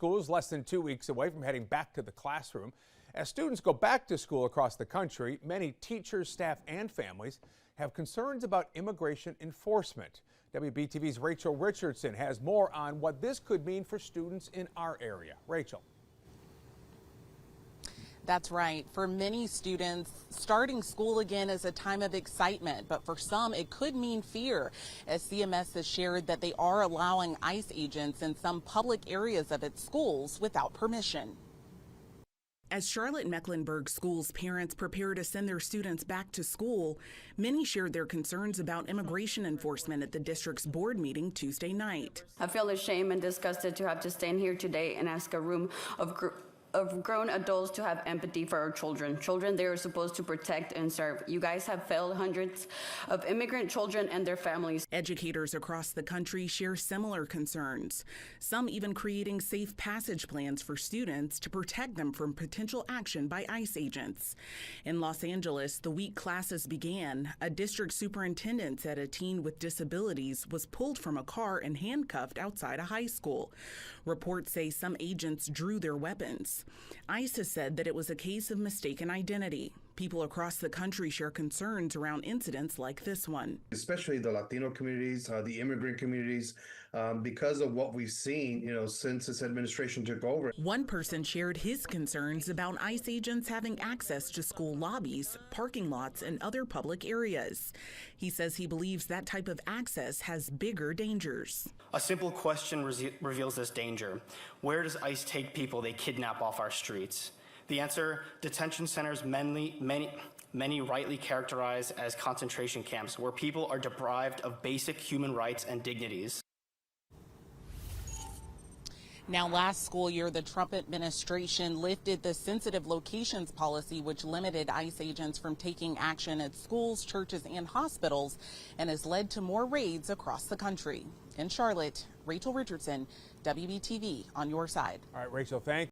school is less than 2 weeks away from heading back to the classroom. As students go back to school across the country, many teachers, staff, and families have concerns about immigration enforcement. WBTV's Rachel Richardson has more on what this could mean for students in our area. Rachel. That's right. For many students, starting school again is a time of excitement, but for some it could mean fear, as CMS has shared that they are allowing ICE agents in some public areas of its schools without permission. As Charlotte Mecklenburg Schools parents prepare to send their students back to school, many shared their concerns about immigration enforcement at the district's board meeting Tuesday night. I feel ashamed and disgusted to have to stand here today and ask a room of grown adults to have empathy for our children they are supposed to protect and serve. You guys have failed hundreds of immigrant children and their families. Educators across the country share similar concerns, some even creating safe passage plans for students to protect them from potential action by ICE agents. In Los Angeles, the week classes began, a district superintendent said a teen with disabilities was pulled from a car and handcuffed outside a high school. Reports say some agents drew their weapons. ICE has said that it was a case of mistaken identity. People across the country share concerns around incidents like this one. Especially the Latino communities, the immigrant communities, because of what we've seen, since this administration took over. One person shared his concerns about ICE agents having access to school lobbies, parking lots, and other public areas. He says he believes that type of access has bigger dangers. A simple question reveals this danger. Where does ICE take people they kidnap off our streets? The answer, detention centers many rightly characterized as concentration camps where people are deprived of basic human rights and dignities. Now, last school year, the Trump administration lifted the sensitive locations policy, which limited ICE agents from taking action at schools, churches, and hospitals, and has led to more raids across the country. In Charlotte, Rachel Richardson, WBTV on your side. All right, Rachel, thank you.